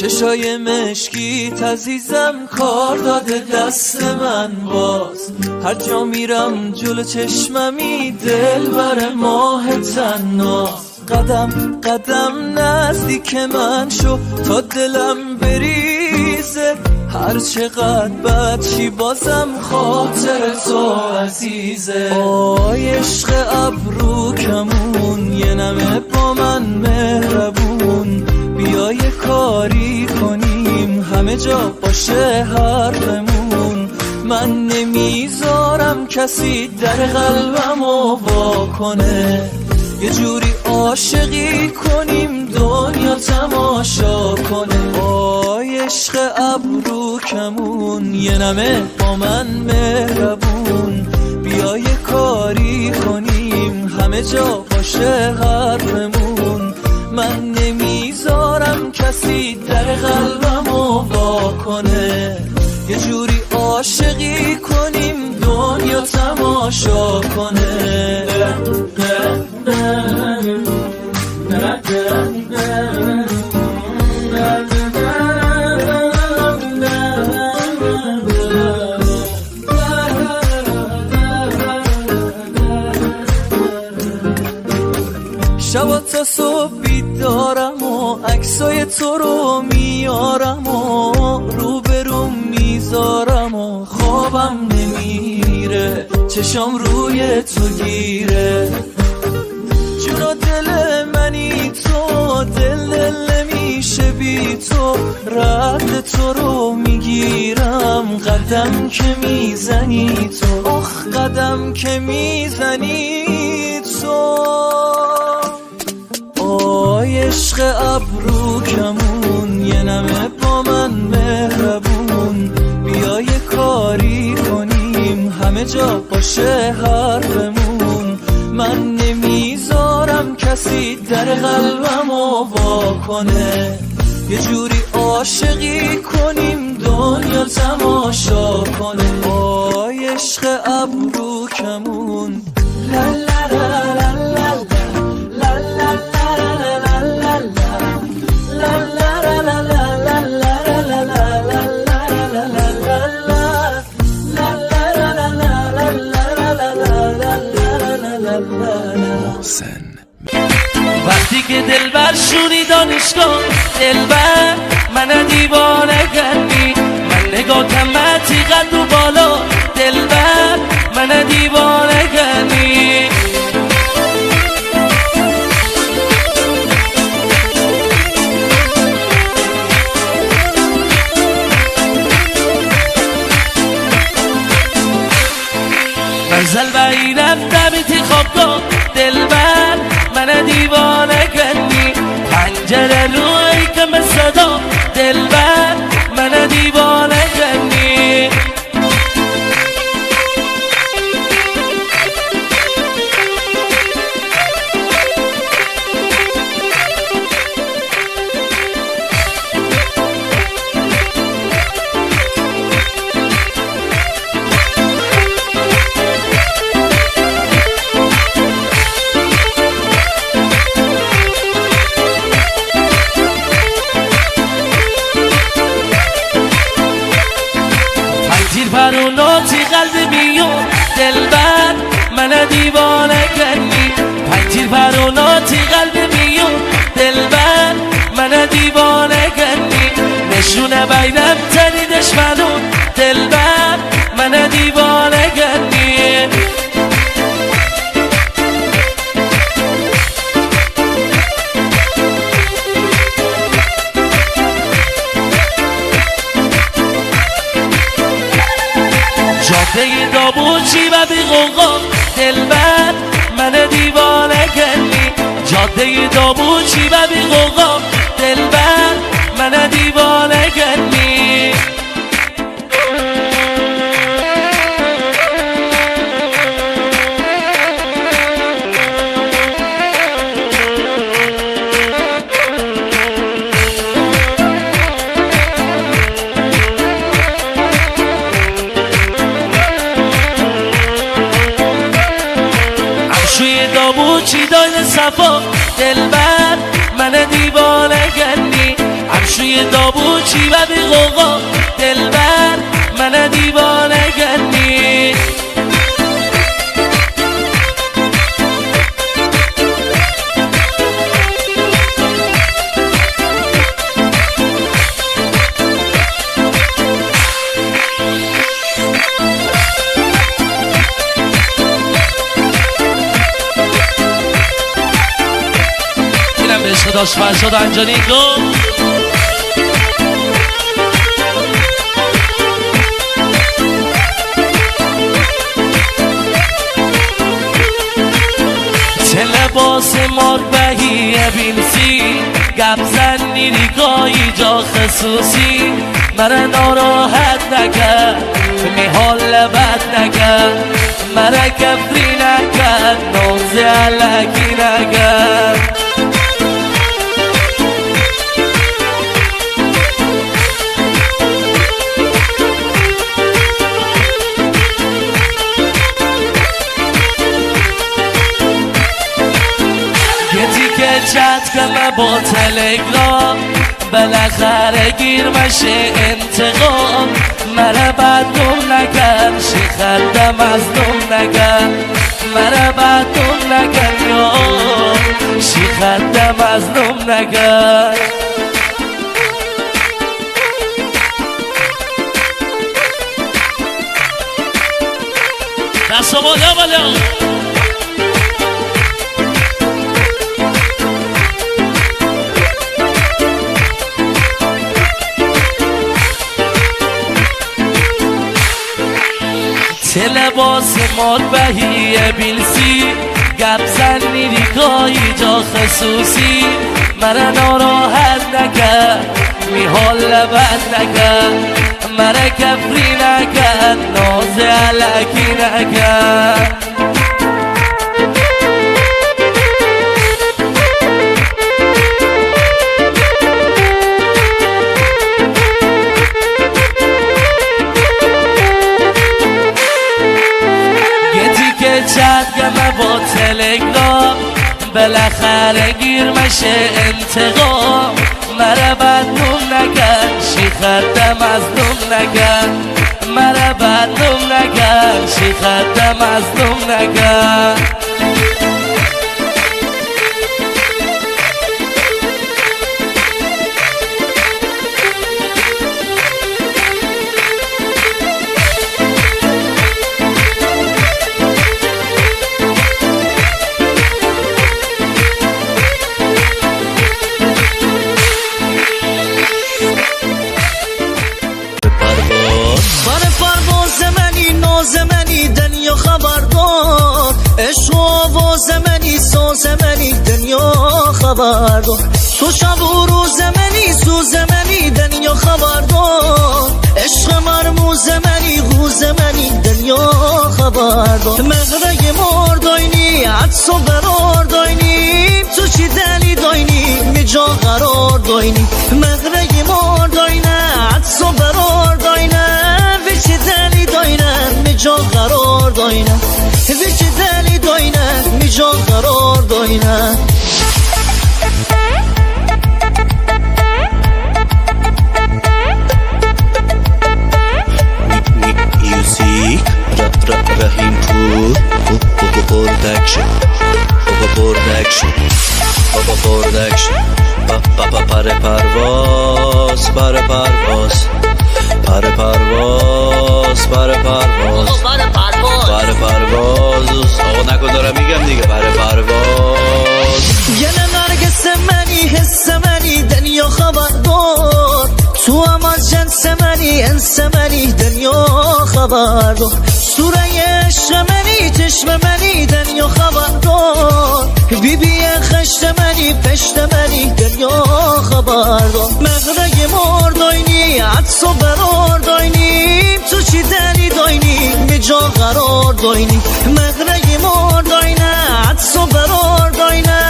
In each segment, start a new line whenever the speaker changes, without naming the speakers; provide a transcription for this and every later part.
چشای مشکیت عزیزم کار داده دست من باز. هر جا میرم جلو چشممی دل بر ماه تناز. قدم قدم نزدیک من شو تا دلم بریزه. هر چقدر بد چی بازم خاطر تو عزیزه. آی عشق ابرو کمون یه نمه با من مهربون. بیا یه کاری کنیم همه جا باشه حرفمون. من نمیذارم کسی در قلبمو وا کنه. یه جوری عاشقی کنیم دنیا تماشا کنه. آی عشق ابرو کمون یه نمه با من مهربون. بیا یه کاری کنیم همه جا باشه حرفمون. من نمیذارم کسی در قلبمو وا کنه. یه جوری عاشقی کنیم دنیا تماشا کنه. شب تا صبح بیدارم و عکسای تو رو میارم و روبروم میذارم و خوابم نمیره. چشام روی تو گیره. جون و دل منی تو. دل نمیشه بی تو. رد تو رو میگیرم قدم که میزنی تو. آخ قدم که میزنی تو. آی عشق ابرو کمون یه نمه با من مهربون. بیا یه کاری کنیم همه جا باشه حرفمون. من نمیذارم کسی در قلبمو وا کنه. یه جوری عاشقی کنیم دنیا تماشا کنه. آی عشق ابرو کمون لا لا لا لا لا
وقتی که دلبر شدی دانشگاه دلبر من دیوانه کردی. من نگاه کمتی قد و بالا دلبر من دیوانه کردی. منزل بایی رفتم ایتی خوابگاه دلبر من دیوانه کردی. پنجره روی کم صدا دلبر من دیوانه کردی. پروناتی قلب بیون دلبر من دیوانه کردی. پنجیر پروناتی قلب بیون دلبر من دیوانه کردی. نشونه بینم تنی دشمنون دلبر من دیوانه کردی. جاده دابوچی و بی غوغا دلبر من دیوانه کردی. جاده دابوچی و بی غوغا دلبر من دیوانه کردی. دابوچی داین صفا دلبر من دیوانه کردی. عرشوی دابوچی و بی غوغا دلبر من دیوانه گردی اینم به عشق داشت فرشاد انجانی گفت لباس مار بهی بینسی گپ زنی ریگایی جا خصوصی مرا ناراحت نکرد میحال لبت نکرد مرا کفری نکرد نوز علکی نکرد چت کنم با تلگرام بالاخره گیر مشه انتقام مرا بدنم نکن شیخندم مظلوم نکن مرا بدنم نکن یا شیخندم مظلوم نکن دست بالا بالا لباس مال بهی بیلسی گپ زنی ریگایی جا خصوصی مرا ناراحت نکرد میحال لبت نکرد مرا کفری نکرد ناز علکی نکرد چت گمه با تلگرام بالاخره گیر مشه انتقام مرا بدنم نکن شیخندم مظلوم نکن مرا بدنم نکن شیخندم مظلوم نکن
عشق و آواز منی ساز منی دنیا خبر دار تو شب و روز منی سوز منی دنیا خبر دار عشق مرموز منی غوز منی دنیا خبر دار مغرق مار داینی عدس و برار داینی تو چی دلی داینی میجا قرار داینی مغرق مار داینه عدس و برار داینه وچی دلی داینه میجا قرار داینه وچی دلی داینه میجا قرار داینه
موزیک رحیم پور پرودکشن پر پرواز پر پرواز پر پرواز پر پرواز پر پرواز آقا نکن دارم میگم دیگه پر پرواز
یه نرگس منی حس منی دنیا خبردار تو هم از جنس منی انس منی دنیا خبردار سوره عشق منی چشم منی دنیا خبردار بی بی خشت منی پشت منی دنیا خبردار مغرق مار داینی عدس و برار داینی تو چی دلی داینی میجا قرار داینی مغرق مار داینه عدس و برار داینه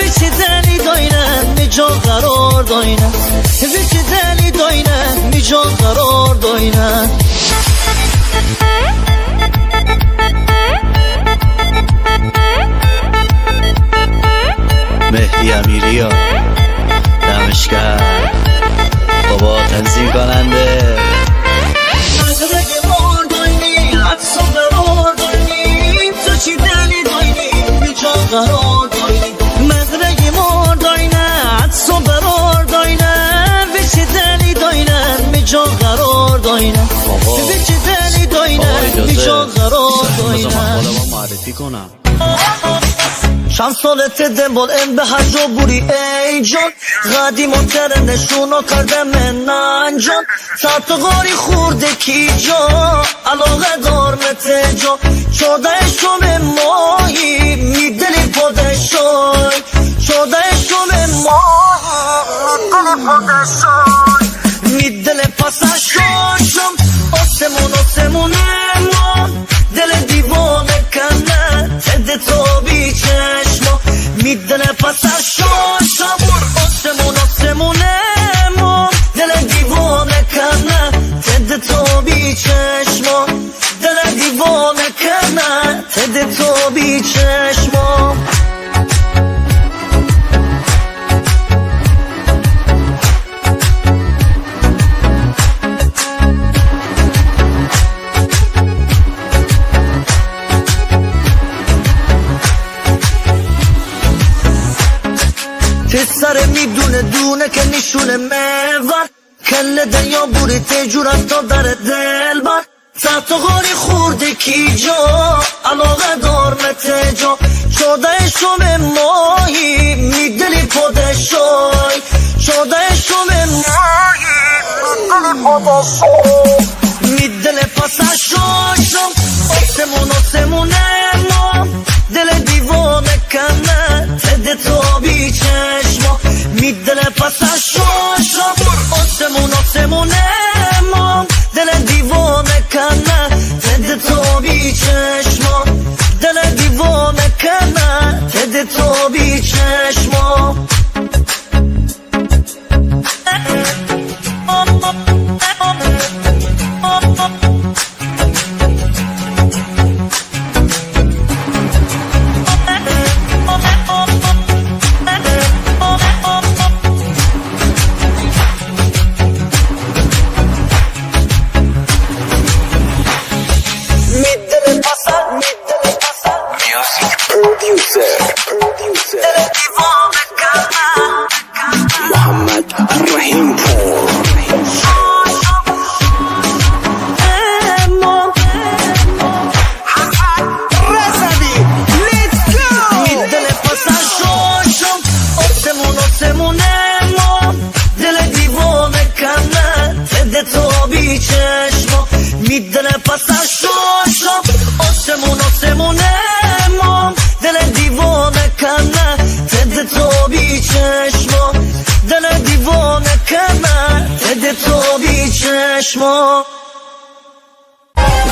وچی دلی داینه میجا قرار داینه وچی دلی داینه میجا قرار داینه
مهدی امیری ها دمشگر
رو
بذار من خودم معرفی کنم.
چند سالت دنبال ام به حج و بوری ای جان قدیم و تر نشونو کرده من انجام تا تو غاری خورده کی جا علاقه دار مت جا شده شم ماهی میدلی پادشای شده شم ماهی میدلی پادشای میدل پسشاشم آسمونه ما دل دیوانه کنه تد تو بی چشما میدل پسشاشم آسمونه ما دل دیوانه کنه تد تو بی چشما دل دیوانه کنه تد تو بی چشما پسر میدونه دونه که نشونه میوان کل دنیا بوری تجورت تا در دل بر سطح غاری خورده کی جا علاقه دار متجا شده شم ماهی میدلی پادشای شده شم ماهی میدلی پادشای میدل پسشاشم آسمونه ما دل دیوانه کنه تد تو بی چشما میدل پسشاشم آسمونه ما دل دیوانه کنه تد تو بی چشما دل دیوانه کنه تد تو بی چشما
محمد الرحیم پور
آسمونه ما دل دیوانه کنه تد تو بی چشما میدل پسشاشم آسمونه ما دل دیوانه کنه تد تو بی چشما دل دیوانه کنه تد تو بی چشما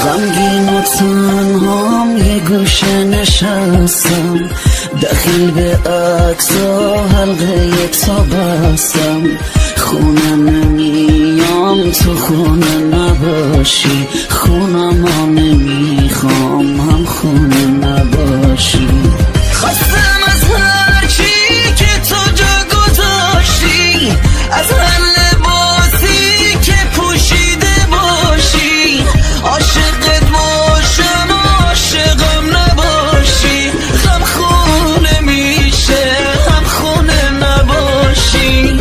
غمگین و تنهام یه گوشه نشستم دخیل به عکس و حلقه تابستم خونه نمیام تو خونه نباشی خونم ها نمیخوام هم خونه نباشی خواستم از هرچی که تو جا گذاشتی از هر لباسی که پوشیده باشی عاشقت باشم عاشقم نباشی هم خونه میشه هم خونه نباشی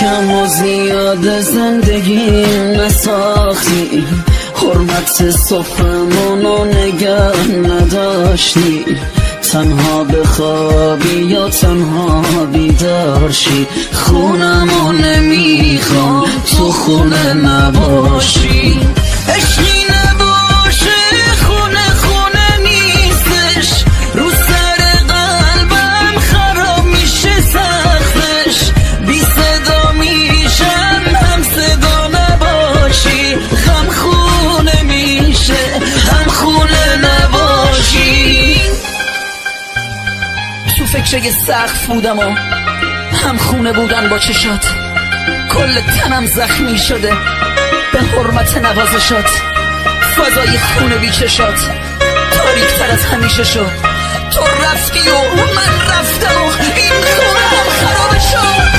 کم و زیاد زندگی نساختی حرمت صفرمونو نگه نداشتی تنها بخوابی یا تنها بیدارشی خونمو نمیخوام تو خونه نباشی عشقی نباشه خونه خونه نیستش رو سر قلبم خراب میشه سختش بی صدا میشم هم صدا نباشی هم خونه میشه هم خونه نباشی تو فکر نقشه سقف بودم و هم خونه بودن با چشات، کل تنم زخمی شده به حرمت نوازشات. فضای خونه بی چشات تاریک تر از همیشه شد. تو رفتی و من رفتم و این خونه هم خراب شد.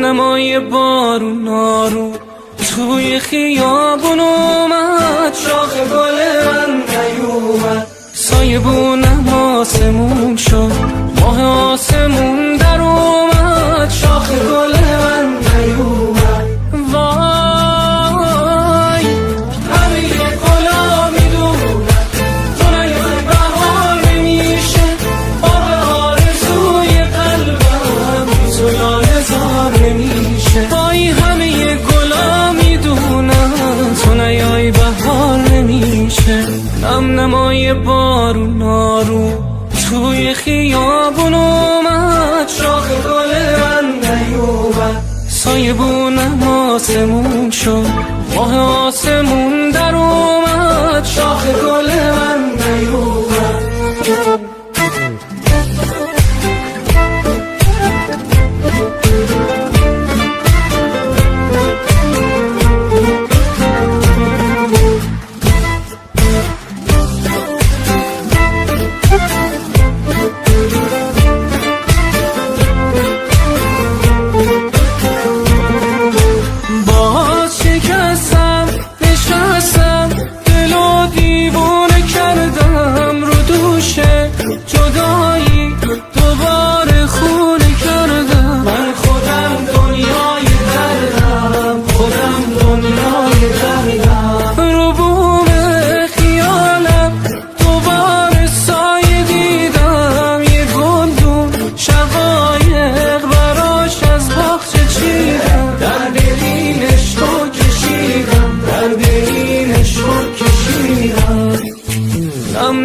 نمای بارون آروم توی خیابون اومد، شاخ گل من نیومد، سایبونم آسمون شد، ماه آسمون در اومد، شاخ گل من نیومد. وای همه گلا میدونن تو نیای بهار نمیشه، آب آرزوی قلبم بی تو لاله زار نمیشه. وای همه گلا میدونن تو نیای بهار نمیشه. نمای بارون آروم توی خیابون اومد، شاخ گل من نیومد، سایبونم آسمون شد، ماه آسمون در اومد، شاخ گل من نیومد.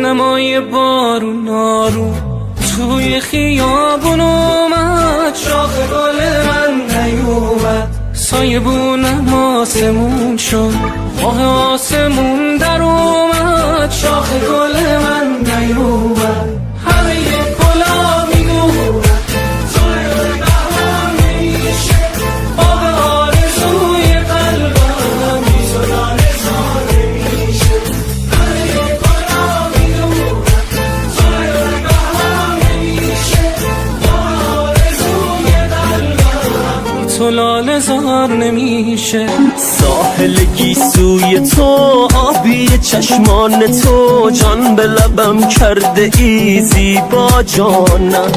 نمای بارون آروم توی خیابون اومد، شاخ گل من نیومد، سایبونم آسمون شد، ماه آسمون در اومد، شاخ گل من نیومد. همه گلا میدونن تو نیای بهار نمیشه، آب آرزوی قلبم بی تو لاله زار نمیشه. تو لاله زار نمیشه.
ساحل گیسوی تو آبی چشمان تو، جان به لبم کرده ای زیبا جانم،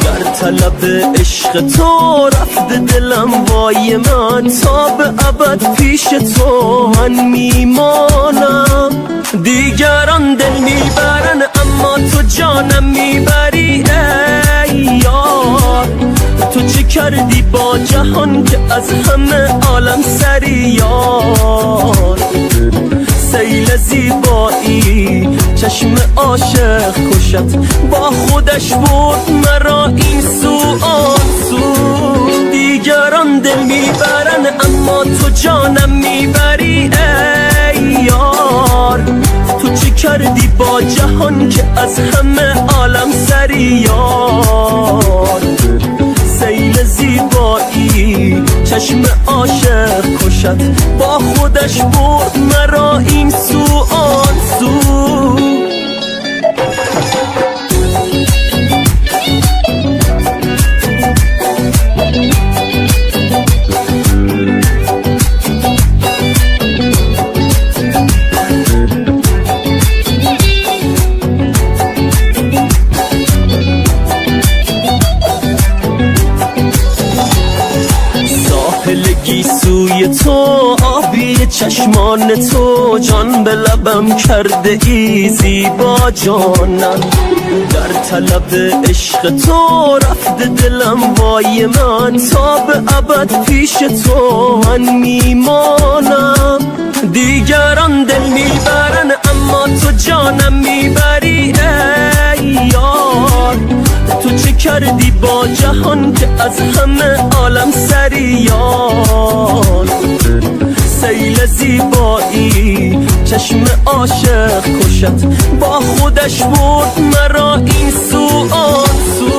در طلب عشق تو رفته دلم وای من، تا به ابد پیش تو من میمانم. دیگران دل میبرن اما تو جانم میبری ای یار، تو چه کردی با جهان که از همه عالم سری یار. سیل زیبایی چشم عاشق کشت، با خودش برد مرا این سو آن سو. دیگران دل میبرن اما تو جانم میبری ای یار، تو چه کردی با جهان که از همه عالم سری یار. سیل زیبایی چشم عاشق کشد، با خودش برد مرا این سو آن سو. گیسوی تو آبی چشمان تو، جان به لبم کرده ای زیبا جانم، در طلب عشق تو رفته دلم وای من، تا به ابد پیش تو من میمانم. دیگران دل میبرن اما تو جانم میبری ای یار. تو چه کردی با جهان که از همه عالم سری یار. سیل زیبایی چشم عاشق کشت، با خودش برد مرا این سو آن سو.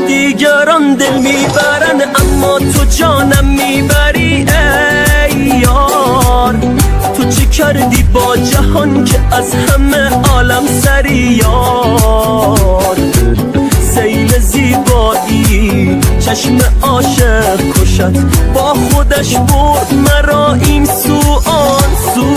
دیگران دل میبرن اما تو جانم میبری ای یار. تو چی کردی با جهان که از همه عالم سری یار. سیل زیبایی چشم عاشق کشت، با خودش برد مرا این سو آن سو.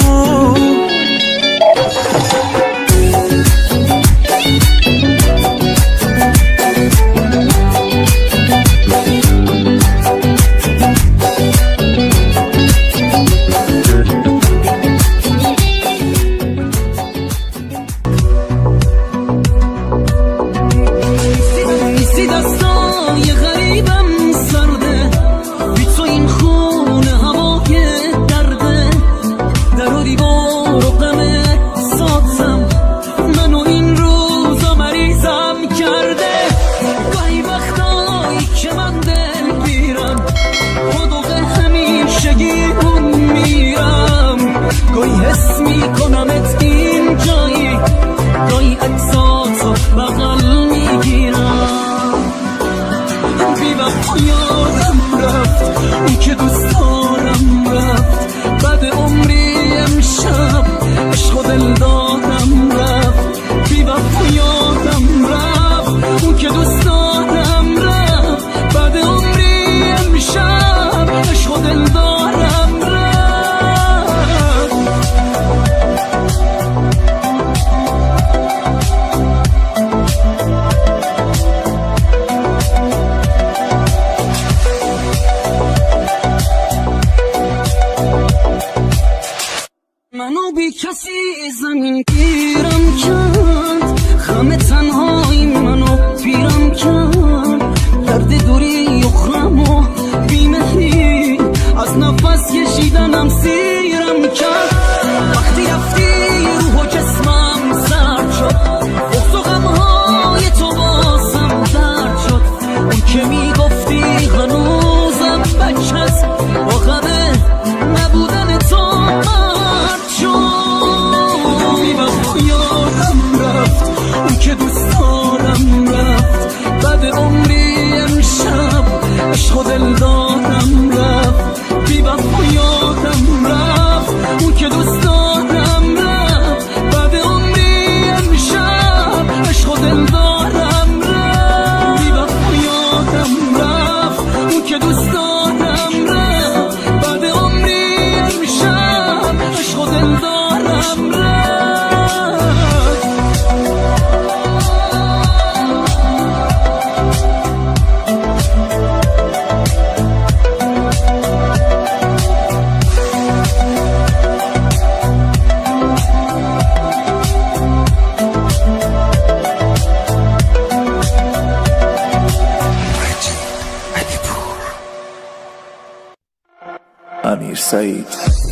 امیر سعید.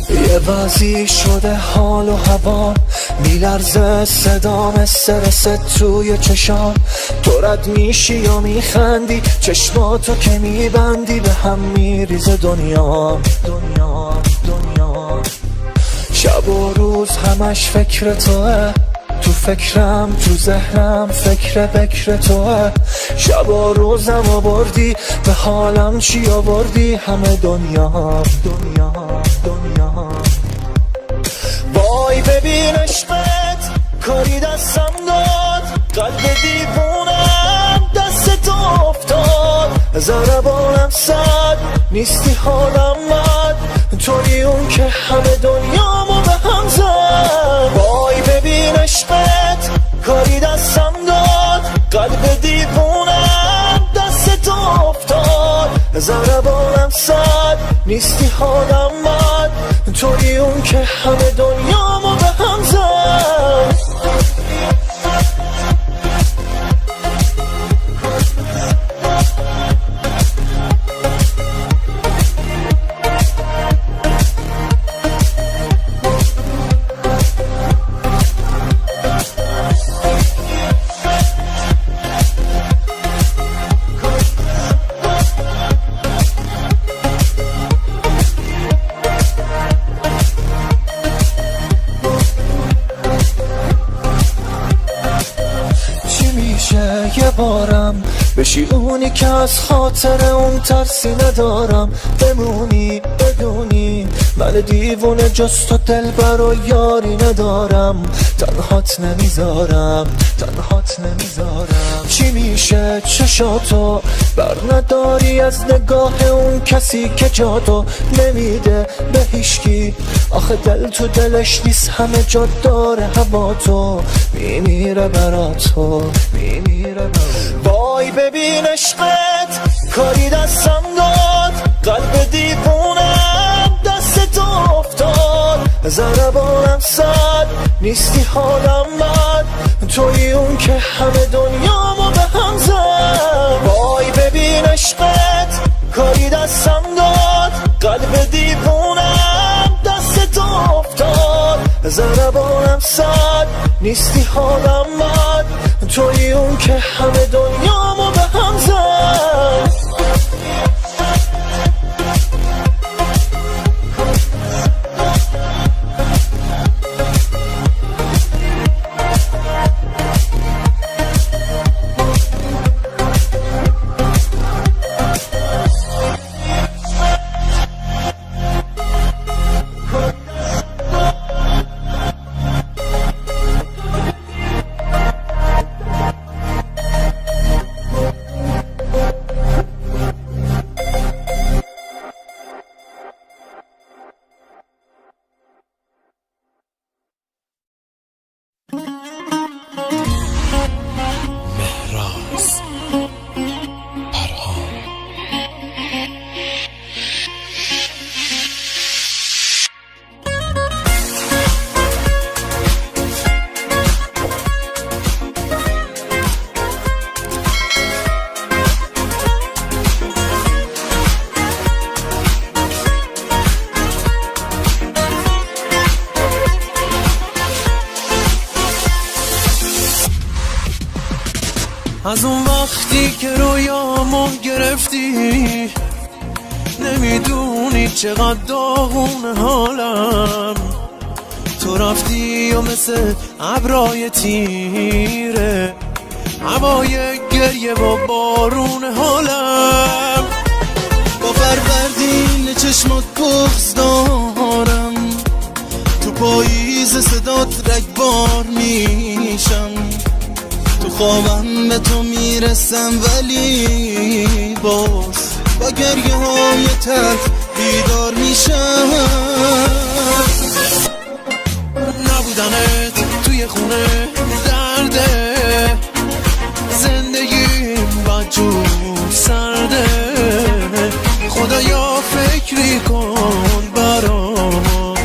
یه وضعی شده حال و هوا، میلرزه صدام استرست توی چشام. تو رد میشی یا میخندی، چشماتو که میبندی به هم میریزه دنیا. شب و روز همش فکر توه، تو فکرم تو ذهنم فکر توه. شب و روزم آوردی به حالم چی آوردی، همه دنیا. وای ببین عشقت کاری دستم داد، قلب دیوونم دست تو افتاد. ضربانم صد نیستی حالم بد، توی اون که همه دنیامو به هم زد. وای ببین عشقت کاری دستم داد، قلب دیوونم دست تو افتاد. ضربانم صد نیستی حالم بد، توی اون که همه دنیامو به هم زد. بشی اونی که از خاطر اون ترسی ندارم، بمونی بدونی من دیوونه جز تو دلبر و یاری ندارم. تنهات نمیذارم چی میشه چشاتو بر نداری از نگاه اون کسی که جاتو نمیده به هیشکی. آخه دل تو دلش نیست همه جا داره هوا تو میمیره براتو وای ببین عشقت کاری دستم داد، قلب دیوونم دست تو افتاد. ضربانم صد نیستی حالم بد، توی اون که همه دنیامو به هم زد. وای ببین عشقت کاری دستم داد، قلب دیوونم دست تو افتاد. ضربانم صد نیستی حالم بد، توی اون که همه دنیامو به هم زد.
از اون وقتی که رویامو گرفتی نمیدونی چقدر داغون حالم. تو رفتی و مثل ابرای تیره هوای گریه با بارون حالم. با فروردین چشمات بغض دارم، تو پاییز صدات رگبار میشم. تو خوابم به تو میرسم ولی باز با گریه های تلخ بیدار میشم. نبودنت توی خونه درده، زندگیم بدجور سرده. خدایا فکری کن برام،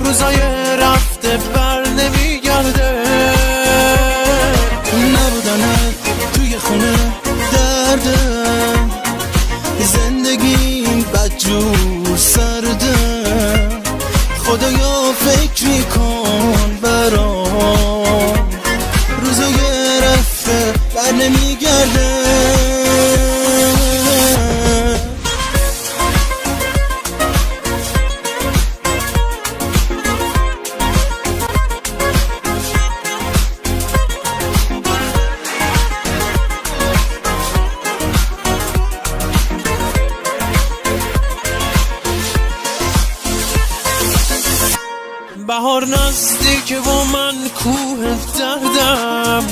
روزای رفته بر نمیگرده. توی خونه دردم، زندگیم بدجور سرده. خدایا فکری کن برام، روزای رفته بر نمیگرده. بهار نزدیکه و من کوه دردم،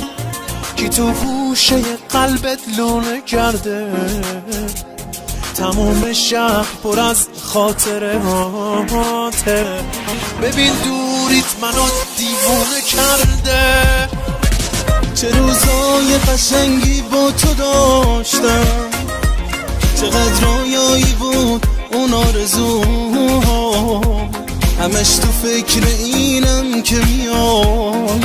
کی تو گوشه قلبت لونه کرده. تموم شهر پر از خاطره هاته، ببین دوریت منو دیوونه کرده. چه روزای قشنگی با تو داشتم، چقدر رویایی بود اون آرزوها. همش تو فکر اینم که میام،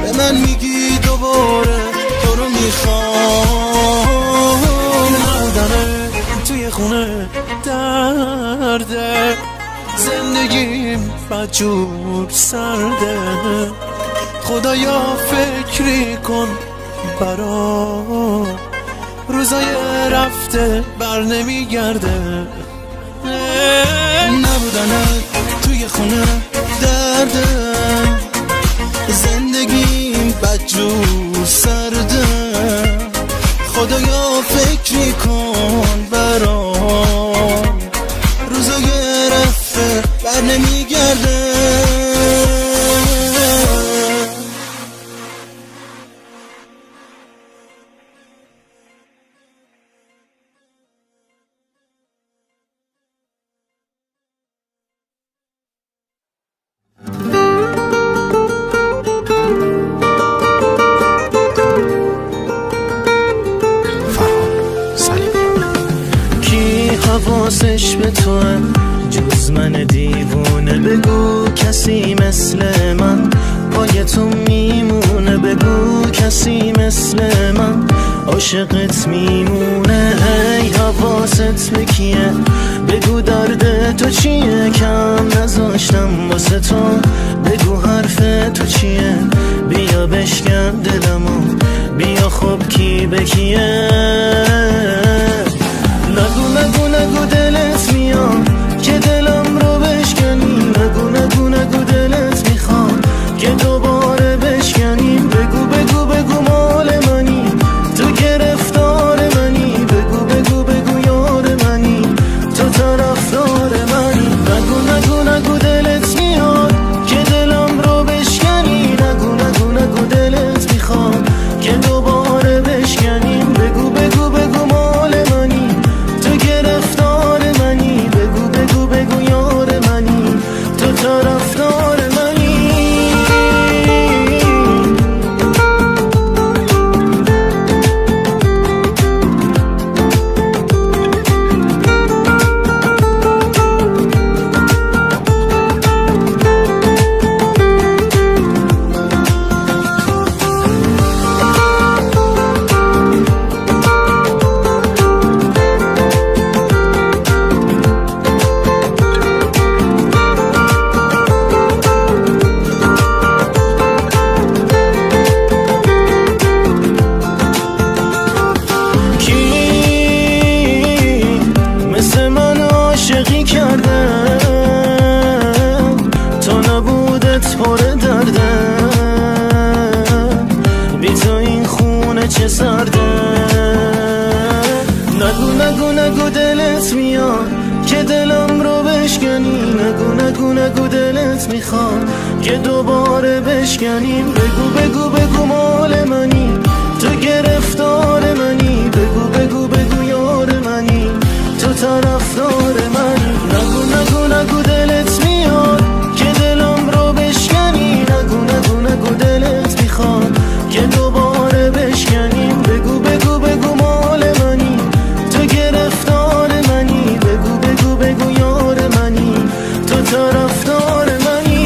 به من میگی دوباره تو رو میخوام. نبودنه توی خونه درده، زندگیم بدجور سرده. خدایا فکری کن برام، روزای رفته بر نمیگرده. نبودنت توی خونه درده، زندگیم بدجور سرده. خدایا فکری کن برام، روزا گرفته بر نمیگرده.
حواسش به توه جز من دیوونه، بگو کسی مثل من پای تو میمونه، بگو کسی مثل من عاشقت میمونه. ای حواست به کیه، بگو درد تو چیه، کم نذاشتم واسه تو، بگو حرف تو چیه، بیا بشکن دلمو، بیا خب کی به کیه. نگو نگو نگو دلت میاد که دلم رو بشکنی، نگو نگو نگو دلت میخواد که دوباره بشکنیم، بگو بگو بگو مال منی، تو گرفتار منی، بگو بگو بگو یار منی، تو طرفدار منی. نگو نگو نگو دلت میاد که دلم رو بشکنی، نگو نگو نگو دلت میخواد که دوباره بشکنیم، بگو بگو بگو مال منی، تو گرفتار منی، بگو بگو بگو یار منی، تو طرفدار منی. نگو نگو نگو دلت میاد که دلم رو بشکنی، نگو نگو نگو دلت میخواد که دوباره بشکنیم، بگو بگو بگو مال منی، تو گرفتار منی، بگو بگو بگو یار منی، تو طرفدار منی. نگو نگو نگو دلت میاد که دلم رو بشکنی، نگو نگو نگو دلت میخواد که دوباره بشکنیم، بگو بگو بگو مال منی، تو گرفتار منی، بگو بگو بگو یار منی، تو طرفدار منی.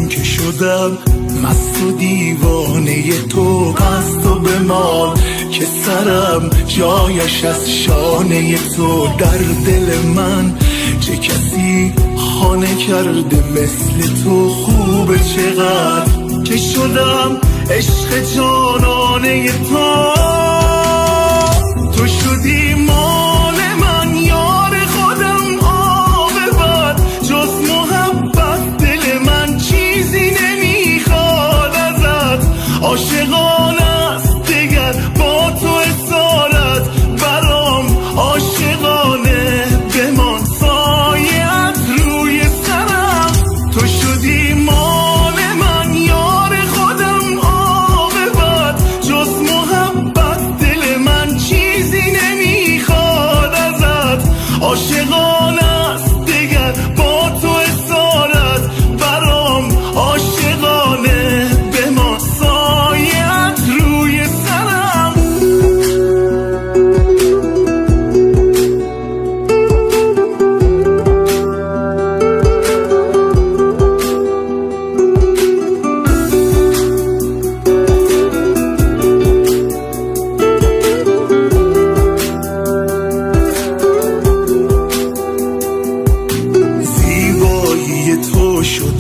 که شدم مست و دیوانه تو، پس تو به مال که سرم جایش از شانه تو، در دل من چه کسی خانه کرده مثل تو، خوبه چقدر که شدم عشق جانانه تو، تو شدی مال من یار خودم، آب بد جز محبت دل من چیزی نمیخواد ازت، عاشقانه است دگر با تو اسارت برام، عاشقانه بمان سایت روی سرم، تو شدی مال من یار خودم، آب بد جز محبت دل من چیزی نمیخواد.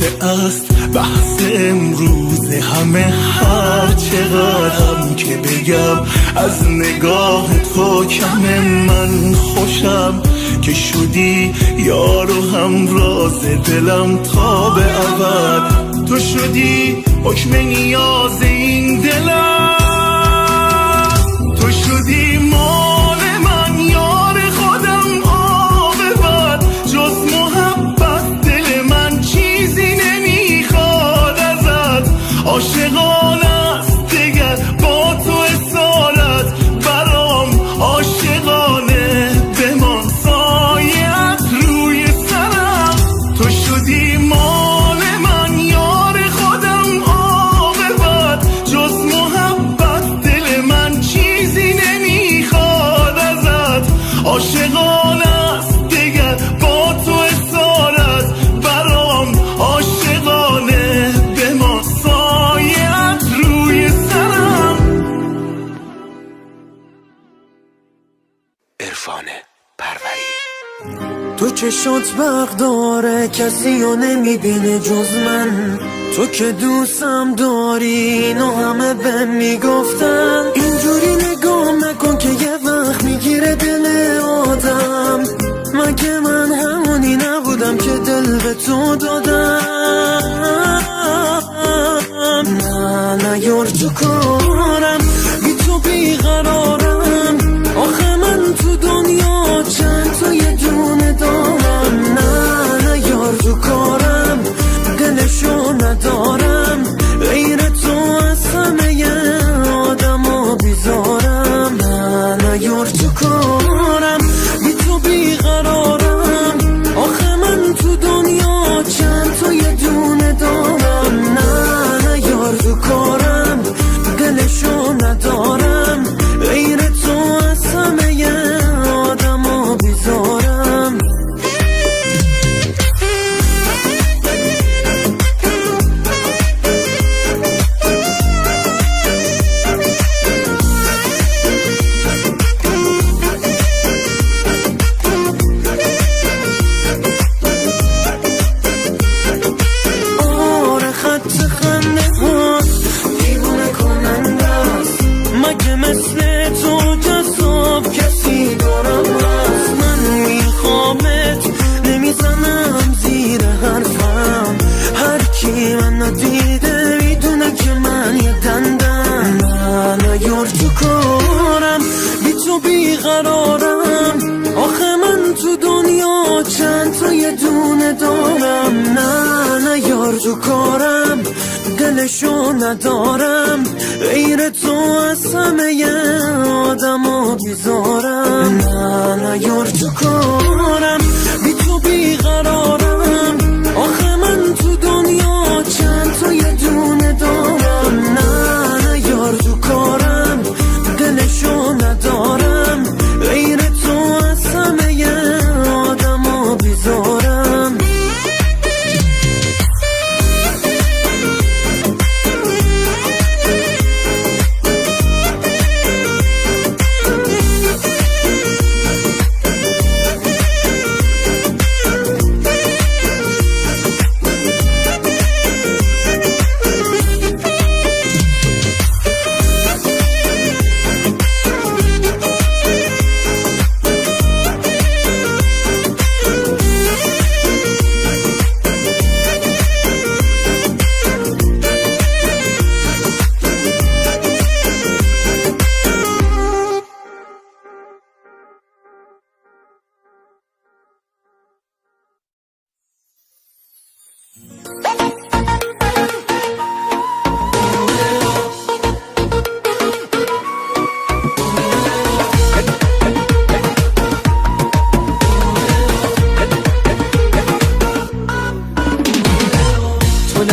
نشده است بحث امروز همه. هر چقدرم که بگم از نگاه تو کم، من خوشم که شدی یار و همراز دلم تا به ابد. تو شدی حکم نیاز این دلم، تو شدی مال من یار خودم عاقبت. جز محبت دل من چیزی نمیخواد ازت. عاشقانه است دگر با تو اصالت، برام عاشقانه بمان سایت روی سرم. تو شدی مال من یار خودم عاقبت. جز محبت دل من چیزی نمیخواد ازت. عاشقانه است دگر با تو اصالت، برام عاشقانه بمان سایت روی سرم.
عرفان پروری.
تو چشات برق داره کسی رو نمیبینه جز من. تو که دوستم داری اینو همه بهم میگفتن. اینجوری نگاه نکن که یه وقت میگیره دل آدم. مگه من همونی نبودم که دل به تو دادم؟ نه یار تو کارم، بی تو بیقرارم. آخه من تو دنیا چند تا یه دونه دارم. نه یار تو کارم، دلشو ندارم. غیر تو از همه آدم بیزارم. نه یار تو کارم، بی تو بیقرارم. آخه من تو دنیا چند تا یه دونه دارم. نه یار تو کارم، دلشو ندارم. غیر تو از همه آدم بیزارم. آره خط خنده هاست دیوونه کننده است. مگه مثل تو جذاب کسی دارم هست؟ من میخوامت نمیزنم زیر حرفم. هر کی من ندیده میدونه که من یه دندم. نه یار تو کارم، بی تو بیقرارم. آخه من تو دنیا چند تا یه دونه دارم. نه یار تو کارم، دلشو ندارم. غیر تو از همه آدم بیزارم. نه یار تو کارم، بی تو بیقرارم. آخه من تو دنیا چند تا یه دونه دارم. نه یار تو کارم، دلشو ندارم. غیر تو از همه آدم بیزارم.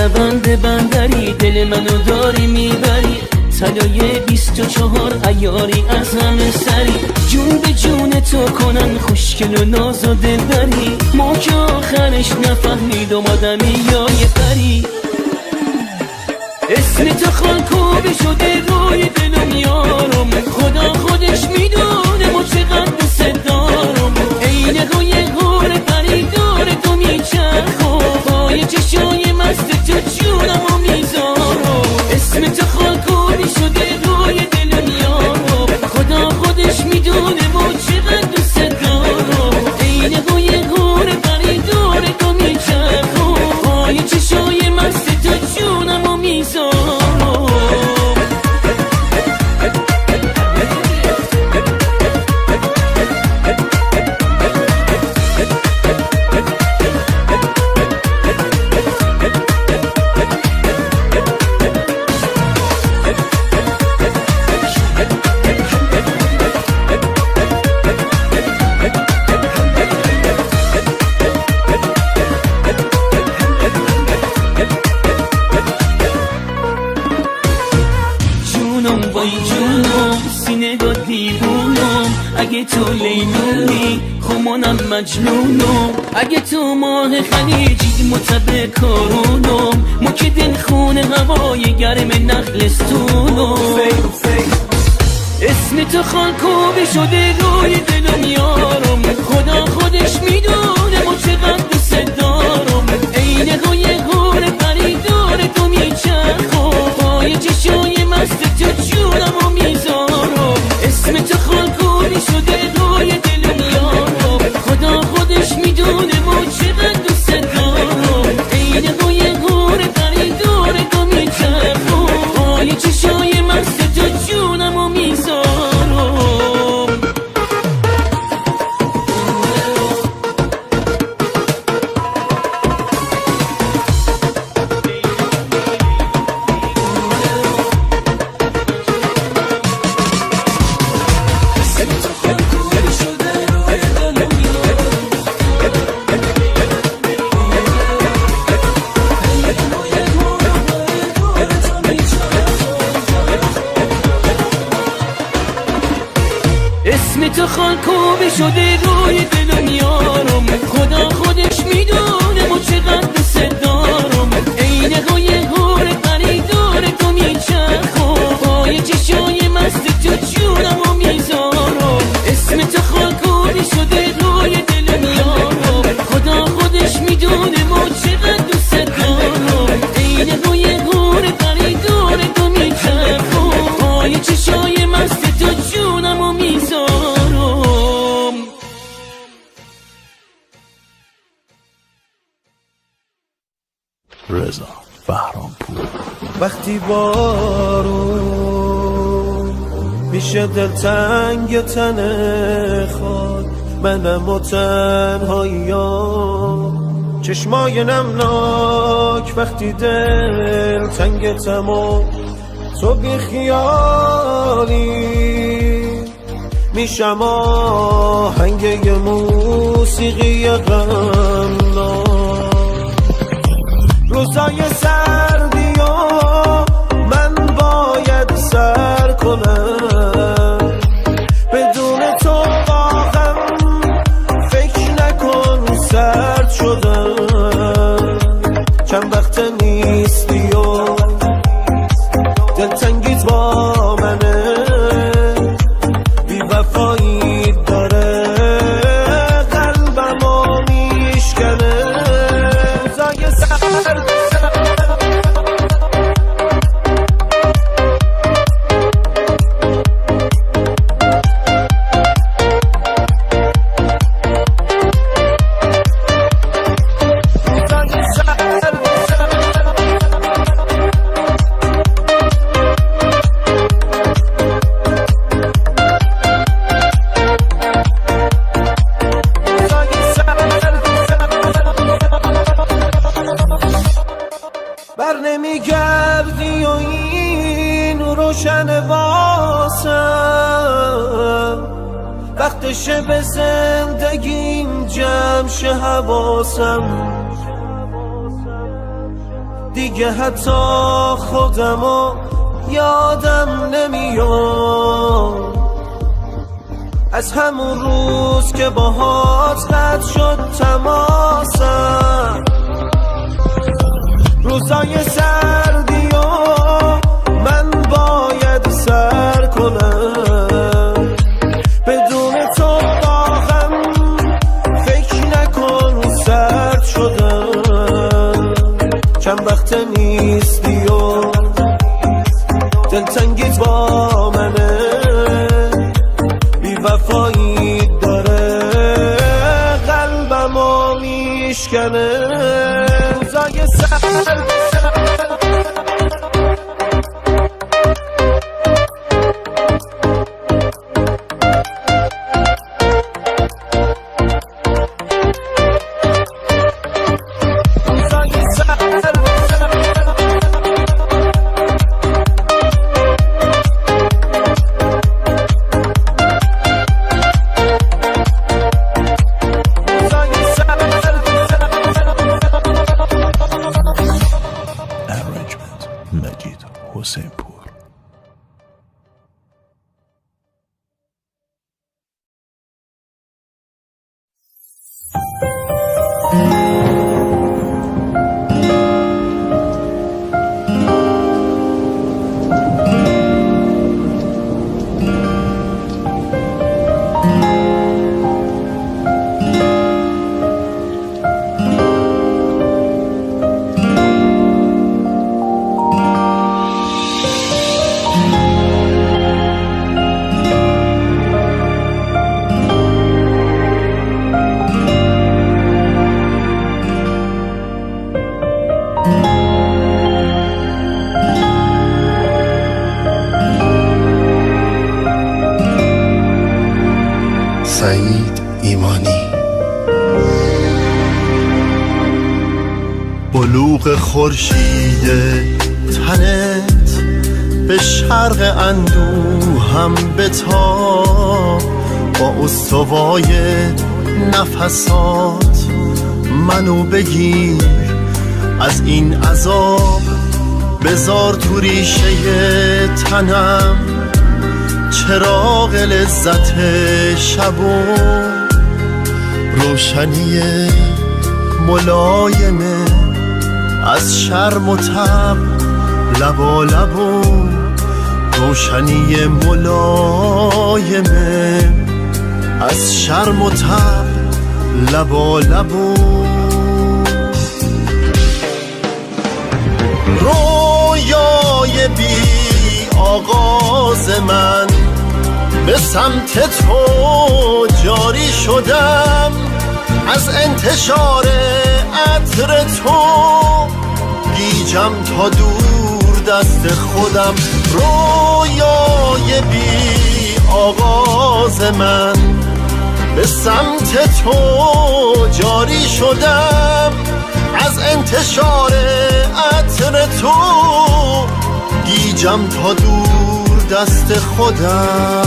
نبند بندری دل منو داری میبری. طلای 24 عیاری از همه سری. جون به جون تو کنن خوشگل و ناز و دلبری. ما که آخرش نفهمید اومدمی یا یه پری. اسم تو خالکوبی شده روی دلم یارم. خدا خودش میدونه ما چقدر دوست دارم. عین روی گور پری داره تو میچرخو. پای چشای من دیوونم، اگه تو لیلونی خمانم مجنونم، اگه تو ماه خلیجی متبه کارونم، ما که دل خونه هوای گرم نخلستونم. اسم تو خالکوبی شده روی دلم یارم، خدا خودش میدونه ما چقدر دوست دارم. عین روی گور پریدار تو میچرخم، پای چشای مست تو جونمو میذارم. اسم تو خالکوبی شده روی دلم یارم، خدا خودش میدونه ما چقدر دوست دارم. عین روی گور پریدار تو میچرخم، پای چشای مست تو جونمو میذارم. اسم تو خالکوبی شده روی دلم یارم، خدا خودش میدونه ما چقدر دوست دارم. عین روی هور پریدار تو میچرخم، پای چشای مست تو جونمو میذارم. اسم تو خالکوبی شده روی دلم یارم، خدا خودش میدونه ما چقدر دوست دارم. عین روی هور پریدار تو میچرخم، پای چشای مست تو جونمو میذارم.
رضا بهرامپور.
وقتی بارون میشه دلتنگ تنه خود، منم و تنهاییام، چشمای نمناک وقتی دل تنگ تمام، تو بی خیالی میشم آهنگ یه موسیقی غمناک. روزای سردی و من باید سر کنم، بدون تو واقعا فکر نکن سرد شدم. چند وقت نیستی و دلتنگیت با منه، بی وفایی داره قلبمو میشکنه. روزای سرد بر نمیگردی و این روشن واسم، وقتشه به زندگیم جمع شه حواسم. دیگه حتی خودمو یادم نمیاد، از همون روز که باهات قطع شد تماسم. روزای سردی و من باید سر کنم، بدون تو واقعا فکر نکن سرد شدم. چند وقت نیستی و دلتنگیت با منه، بی وفایی داره قلبمو میشکنه. روزای سرد
مجید حسین پور.
سعید ایمانی. بلوغ خورشید تنت به شرق اندوهم بتاب، با استوای نفسات منو بگیر از این عذاب، بذار تو ریشه تنم چراغ لذت شبو، روشنی ملایمه از شرم و تب لبا لبو، روشنی ملایمه از شرم و تب لبا لبو. رویای بی آغاز من به سمت تو جاری شدم، از انتشار عطر تو گیجم تا دور دست خودم. رویای بی آغاز من به سمت تو جاری شدم، از انتشار عطر تو گیجم تا دور دست خودم.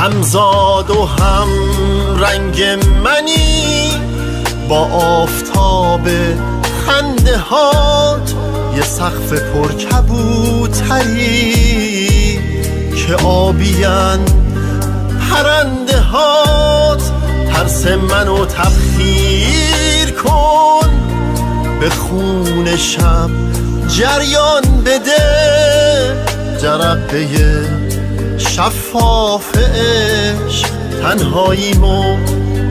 همزاد و هم رنگ منی با آفتاب خنده هات، یه سقف پرکبوتری که آبیان پرنده هات. ترس منو تبخیر کن، به خون شب جریان بده، جرقه شفاف عشق تنهاییمو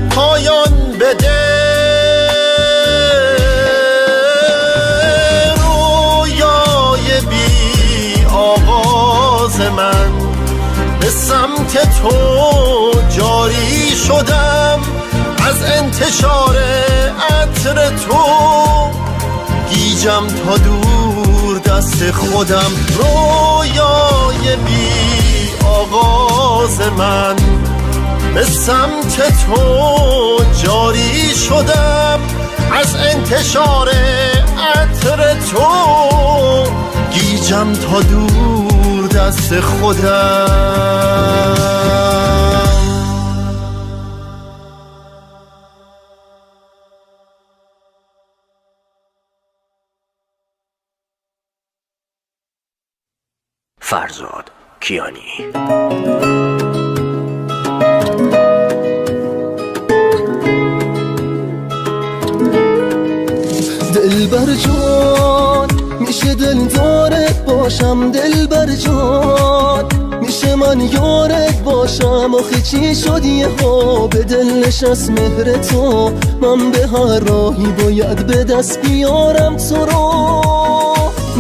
پایان بده. رویای بی آغاز من به سمت تو جاری شدم، از انتشار عطر تو گیجم تا دور دست خودم. رویای بی آغاز من به سمت تو جاری شدم، از انتشار عطر تو گیجم تا دور دست خودم.
فرزاد کیانی.
دلبر جان میشه دلدارت باشم، دلبر جان میشه من یارت باشم. آخه چی شد یه ها به دل نشست مهر تو، من به هر راهی باید به دست بیارم تو رو.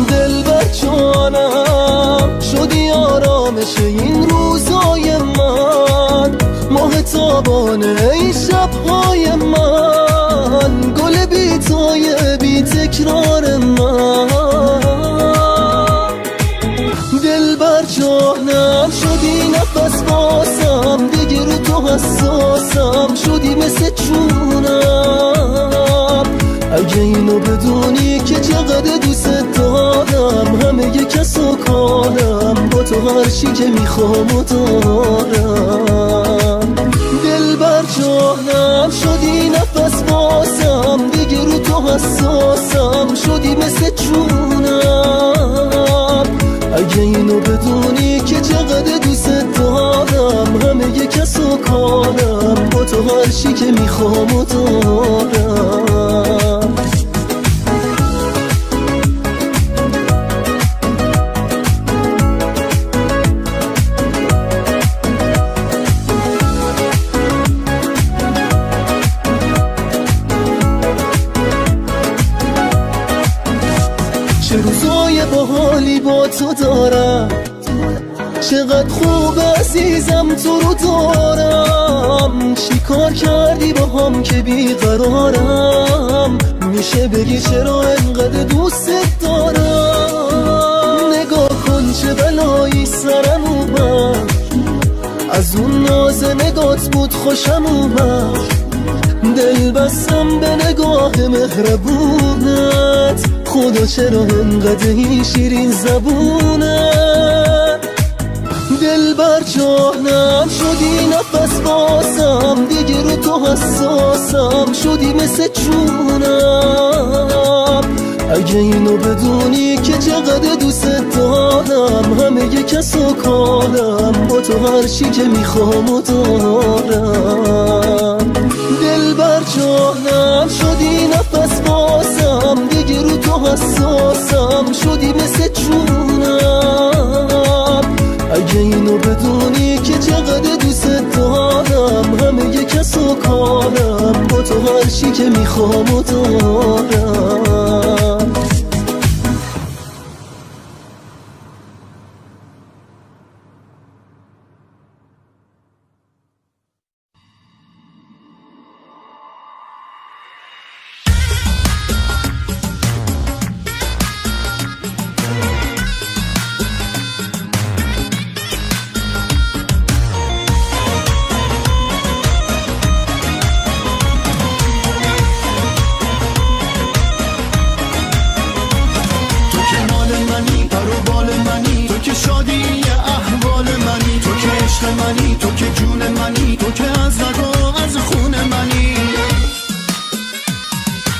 دلبر جانم شدی آرامش این روزای من، ماه تابانه این شبهای من، گل بیتای بی تکرار من. دلبر جانم شدی نفس باسم، دیگه رو تو حساسم، شدی مثل چونم. اگه اینو دوست دارم، همه کس و کارم، با تو هرچی که میخوام و دارم. دل بر جانم شدی نفس باسم، دیگه رو تو حساسم، شدی مثل جونم. اگه اینو بدونی که چقدر دوست دارم، همه کس و کارم، با تو هرچی که میخوام و دارم. چه روزای باحالی با تو دارم، چقدر خوب عزیزم تو رو دارم. چی کار کردی با هم که بیقرارم، میشه بگی چرا انقدر دوست دارم. نگاه کن چه بلایی سرم اومد، از اون ناز نگات بود خوشم اومد. دل بستم به نگاه مهربونت، خدا چرا انقدر این شیرین زبونت. دل بر جانم شدی نفس باسم، دیگه رو تو حساسم، شدی مثل جونم. اگه اینو بدونی که چقدر دوست دارم، همه کس و کارم، با تو هرچی که میخوام و دارم. دل بر جانم شدی نفس باسم، دیگه رو تو حساسم، شدی مثل جونم. اگه اینو بدونی که چقدر دوست دارم، همه کس و کارم، با تو هرچی که میخوام و دارم.
تو که جون منی، تو که از رگ و از خون منی.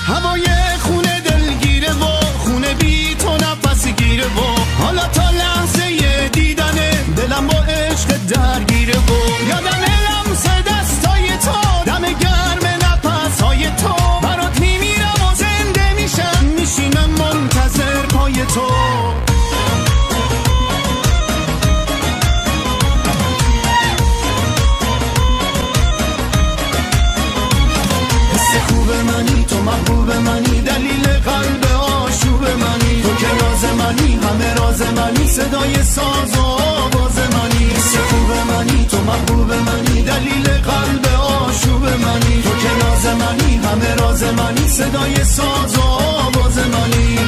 هوای خونه دلگیره و خونه بی تو نفس گیره و حالا تا لحظه دیدن دلم با عشق درگیره و یادم لمس دستای تو، دم گرم نفسهای تو، برات میمیرم و زنده میشم، میشینم منتظر پای تو. محبوب منی، دلیل قلب آشوب منی، تو که راز منی، همه راز منی، صدای ساز و آواز منی. خوب منی، تو محبوب منی، دلیل قلب آشوب منی، تو که راز منی، همه راز منی، صدای ساز و آواز منی.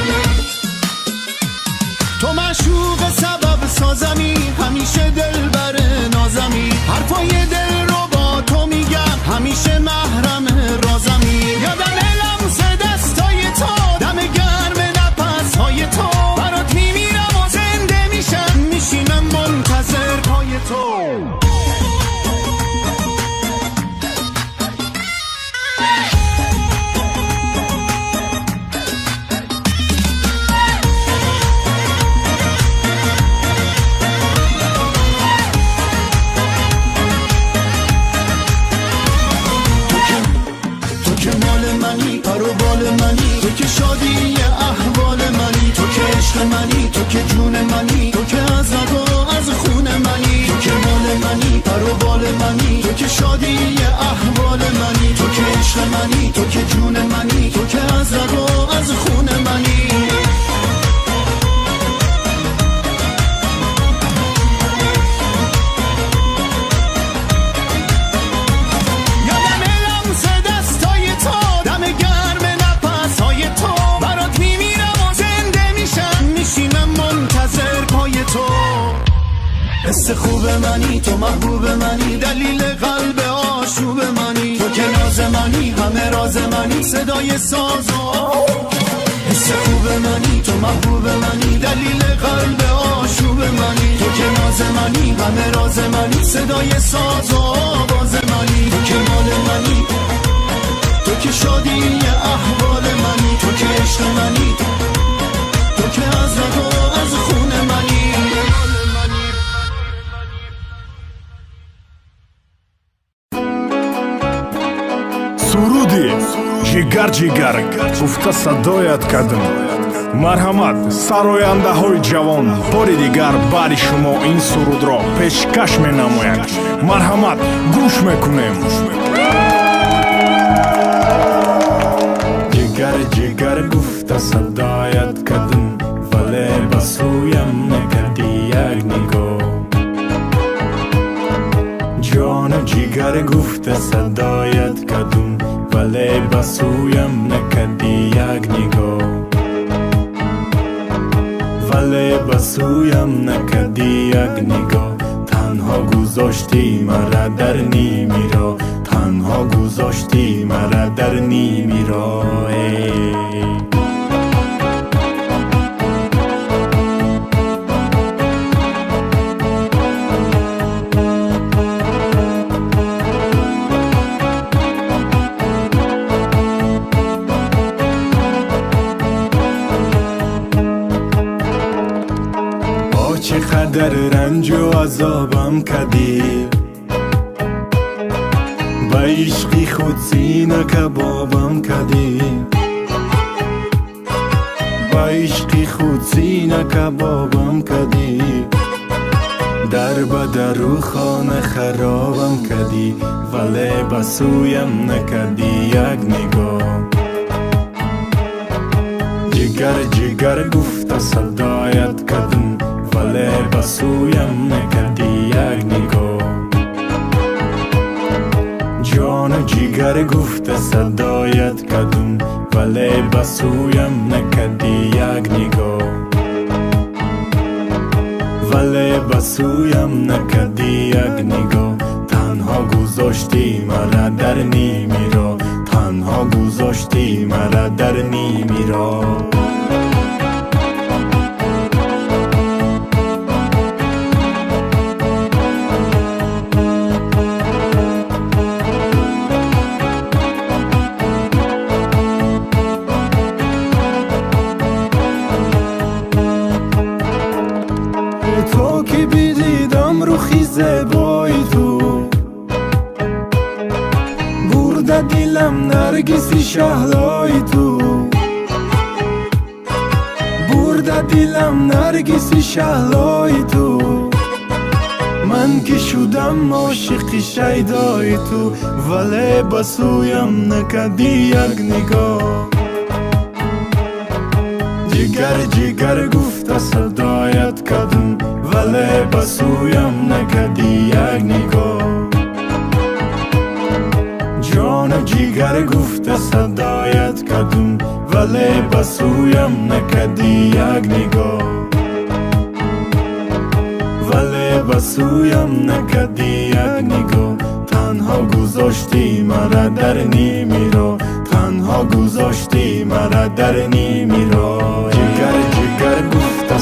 تو معشوق سبب سازمی، همیشه دلبر نازمی، حرفای دل رو با تو میگم، همیشه محرم رازمی. یادم لمس دستای تو، دم گرم نفسهای تو، برات میمیرم و زنده میشم، میشینم منتظر پای تو. تو که شادی احوال منی، تو که عشق منی، تو که جون منی، تو که از رگ و از خون منی، تو که مال منی، پر و بال منی، تو که شادی احوال منی، تو که عشق منی، تو که جون منی، تو که از رگ و از خون منی. خوب منی، تو محبوب منی، دلیل قلب آشوب منی، تو که ناز منی، همه راز منی، صدای ساز و حس خوب منی، تو محبوب منی، دلیل قلب آشوب منی. تو که ناز منی، غم راز منی، صدای ساز و آواز منی. تو که مال منی، تو که شادی احوال منی. تو که عشق منی، تو که از رگ و از خون منی.
суруди ҷигар ҷигар гуфта садоят кардем. марҳамат сарояндаҳои ҷавон, бори дигар баъри шумо ин сурудро пешкаш менамоям. марҳамат гӯш мекунем. ҷигар ҷигар гуфта садоят кардем, вале ба сӯям накарди як нигоҳ. ҷону ҷигар гуфта садоят кардем, вале ба сӯям накарди як нигоҳ. вале ба сӯям накарди як нигоҳ. танҳо гузошти мара дар нимиро, танҳо гузошти мара дар нимиро. چقدر رنج و عذابم کردی، با عشقی خود سینه کبابم کردی، با عشقی خود سینه کبابم کردی. در بدر و خانه خرابم کردی، ولی به سویم نکردی یک نگاه. جگر جگر گفته صدایت کردم، ولی به سویم نکردی یک نگاه. جان و جگر گفته صدایت کردم، ولی به سویم نکردی یک نگاه. ولی به سویم نکردی یک نگاه. تنها گذاشتی مرا در نیمیرا، تنها گذاشتی مرا در نیمیرا. زیبای تو برده دلم نرگسی شهلای تو، برده دلم نرگسی شهلای تو. من که شدم عاشق شیدای تو، ولی به سویم نکردی یک نگاه. جگر جگر گفته صدایت کردم، ولی به سویم نکردی یک نگاه. جان و جگر گفته صدایت کردم، ولی به سویم نکردی یک نگاه. ولی به سویم نکردی یک نگاه. تنها گذاشتی مرا در نیمیرا، تنها گذاشتی مرا در نیمیرا. جگر جگر گفته